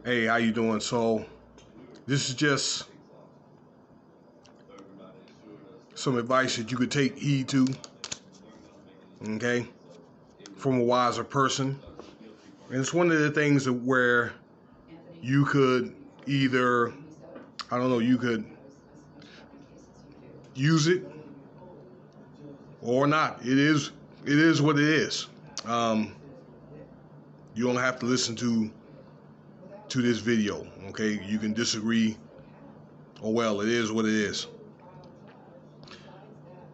Hey, how you doing? So this is just some advice that you could take heed to, okay, from a wiser person. And it's one of the things where you could either, you could use it or not. It is what it is. You don't have to listen to this video, okay? You can disagree, or well, it is what it is.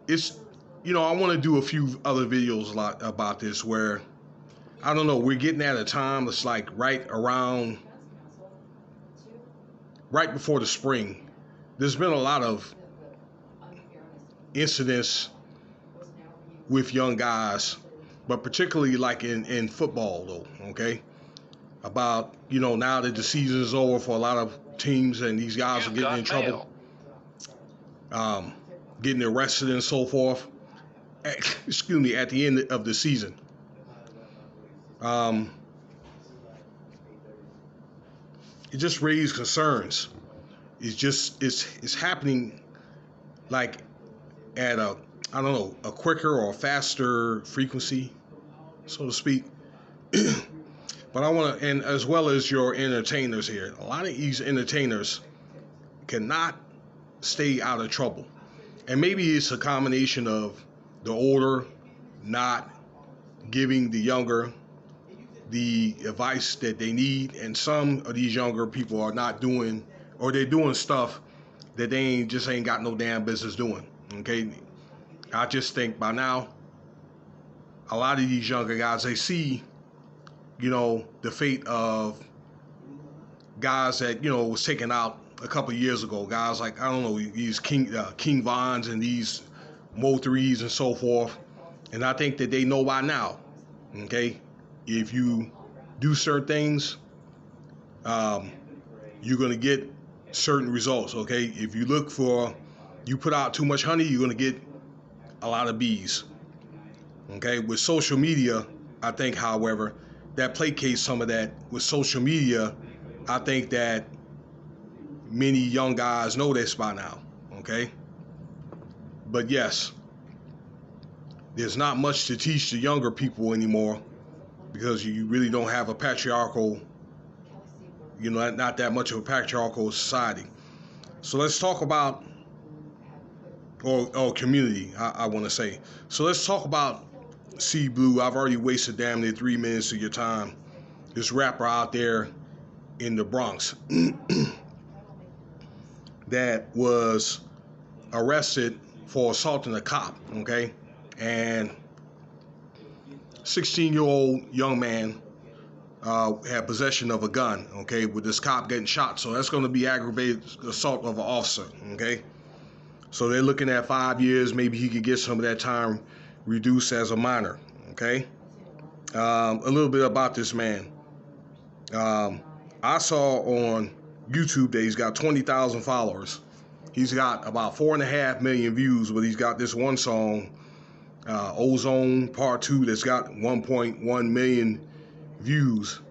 It's, I want to do a few other videos about this where, we're getting at a time that's like right before the spring. There's been a lot of incidents with young guys, but particularly like in football though, okay? About, now that the season is over for a lot of teams and these guys are getting in trouble, getting arrested and so forth, at the end of the season. It just raised concerns. It's happening like at a quicker or faster frequency, so to speak. But I want to, and as well as your entertainers here, a lot of these entertainers cannot stay out of trouble. And maybe it's a combination of the older not giving the younger the advice that they need, and some of these younger people are not doing, or they're doing stuff that they ain't got no damn business doing, okay? I just think by now, a lot of these younger guys, they see, the fate of guys that, was taken out a couple of years ago. Guys like, these King Vons and these Mo 3s and so forth. And I think that they know by now, okay? If you do certain things, you're going to get certain results, okay? If you put out too much honey, you're going to get a lot of bees, okay? With social media, I think, however, that placates some of that. With social media, I think that many young guys know this by now, okay? But yes, there's not much to teach the younger people anymore, because you really don't have a patriarchal, not that much of a patriarchal society. So let's talk about, or community, I want to say. So let's talk about C-Blu. I've already wasted damn near 3 minutes of your time. This rapper out there in the Bronx that was arrested for assaulting a cop, okay? And 16-year-old young man had possession of a gun, okay, with this cop getting shot. So that's going to be aggravated assault of an officer, okay? So they're looking at 5 years. Maybe he could get some of that time reduced as a minor, okay? A little bit about this man. I saw on YouTube that he's got 20,000 followers. He's got about 4.5 million views, but he's got this one song, Ozone Part 2, that's got 1.1 million views.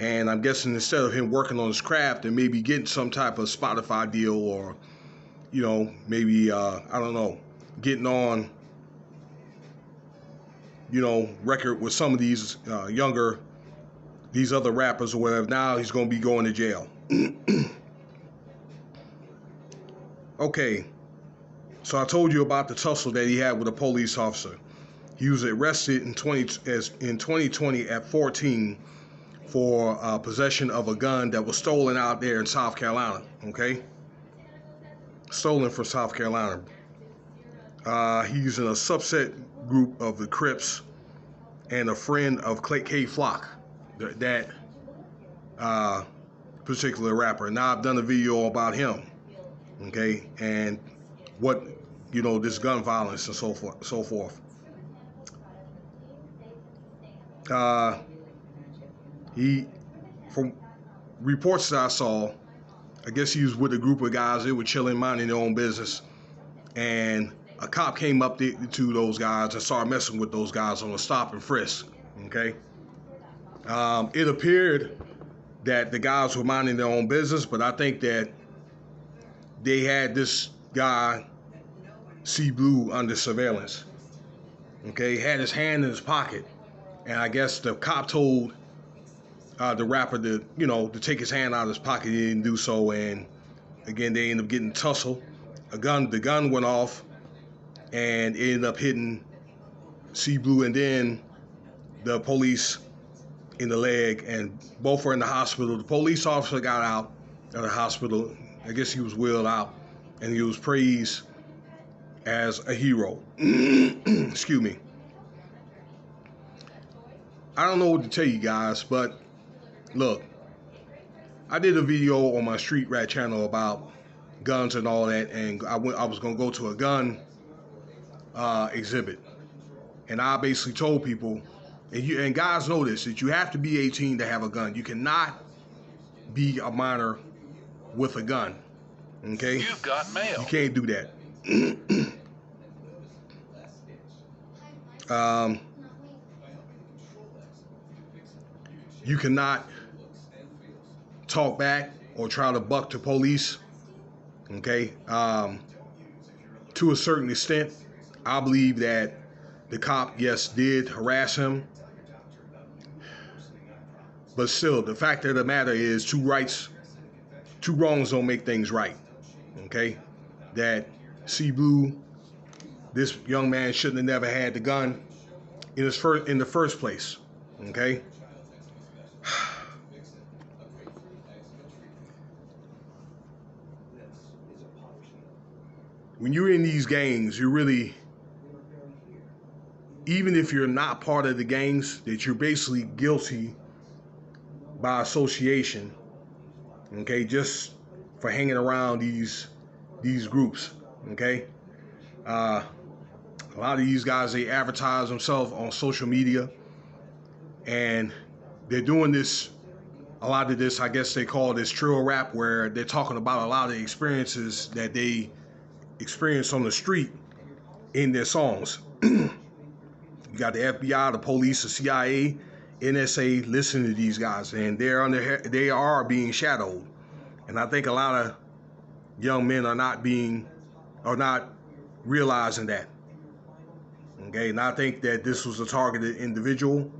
And I'm guessing instead of him working on his craft and maybe getting some type of Spotify deal, or, maybe, getting on, record with some of these these other rappers or whatever, now he's going to be going to jail. Okay, so I told you about the tussle that he had with a police officer. He was arrested in 2020 at 14 for possession of a gun that was stolen out there in South Carolina, okay? Stolen from South Carolina. He's in a subset group of the Crips and a friend of K Flock, that particular rapper. Now I've done a video about him, okay, and what, this gun violence and so forth. He, from reports that I saw, I guess he was with a group of guys. They were chilling, minding their own business, and a cop came up to those guys and started messing with those guys on a stop and frisk, okay? It appeared that the guys were minding their own business, but I think that they had this guy, C-Blu, under surveillance. Okay, he had his hand in his pocket, and I guess the cop told the rapper to, to take his hand out of his pocket. He didn't do so, and again, they ended up getting tussled. The gun went off, and it ended up hitting C-Blu, and then the police in the leg, and both were in the hospital. The police officer got out of the hospital. I guess he was wheeled out, and he was praised as a hero. Excuse me. I don't know what to tell you guys, but look, I did a video on my Street Rat channel about guns and all that, and I was gonna go to a gun exhibit, and I basically told people, and guys know this, that you have to be 18 to have a gun. You cannot be a minor with a gun. Okay? You've got mail. You can't do that. You cannot talk back or try to buck the police. Okay? To a certain extent, I believe that the cop, yes, did harass him. But still, the fact of the matter is, two wrongs don't make things right. Okay? That C-Blu, this young man, shouldn't have never had the gun in the first place. Okay? When you're in these gangs, you really, even if you're not part of the gangs, that you're basically guilty by association, okay, just for hanging around these groups, okay? A lot of these guys, they advertise themselves on social media, and they're doing this, a lot of this, I guess they call this trail rap, where they're talking about a lot of the experiences that they experience on the street in their songs. You got the FBI, the police, the CIA, NSA listening to these guys, and they are being shadowed. And I think a lot of young men are not realizing that. Okay, and I think that this was a targeted individual.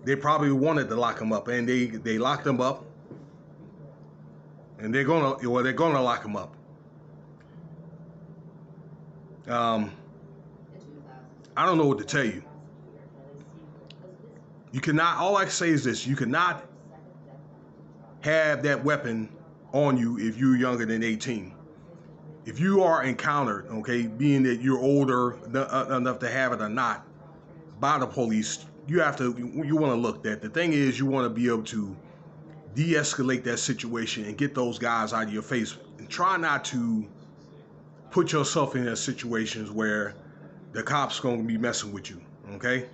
They probably wanted to lock him up, and they locked him up, and they're gonna lock him up. I don't know what to tell you. You cannot, all I can say is this, you cannot have that weapon on you if you're younger than 18. If you are encountered, okay, being that you're older enough to have it or not, by the police, you want to look that. The thing is, you want to be able to de-escalate that situation and get those guys out of your face, and try not to put yourself in those situations where the cops going to be messing with you, okay?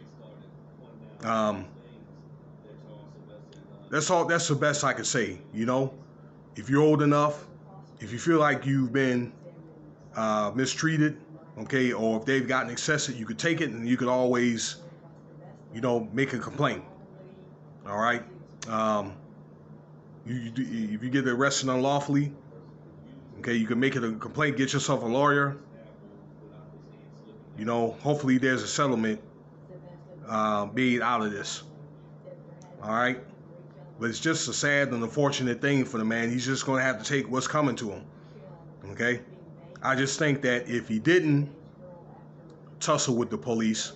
That's all. That's the best I can say. If you're old enough, if you feel like you've been mistreated, okay, or if they've gotten excessive, you could take it, and you could always, make a complaint. All right. If you get arrested unlawfully, okay, you can make it a complaint. Get yourself a lawyer. Hopefully there's a settlement made out of this. All right. But it's just a sad and unfortunate thing for the man. He's just going to have to take what's coming to him. Okay? I just think that if he didn't tussle with the police,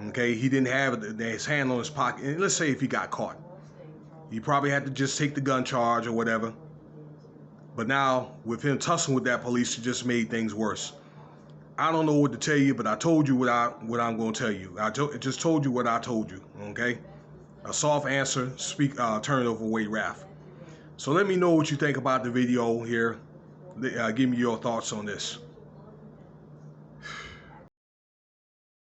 okay, he didn't have his hand on his pocket, and let's say if he got caught, he probably had to just take the gun charge or whatever. But now, with him tussling with that police, it just made things worse. I don't know what to tell you, but I told you what I'm going to tell you. I just told you what I told you, okay? A soft answer, turn it over way wrath. So let me know what you think about the video here. Give me your thoughts on this.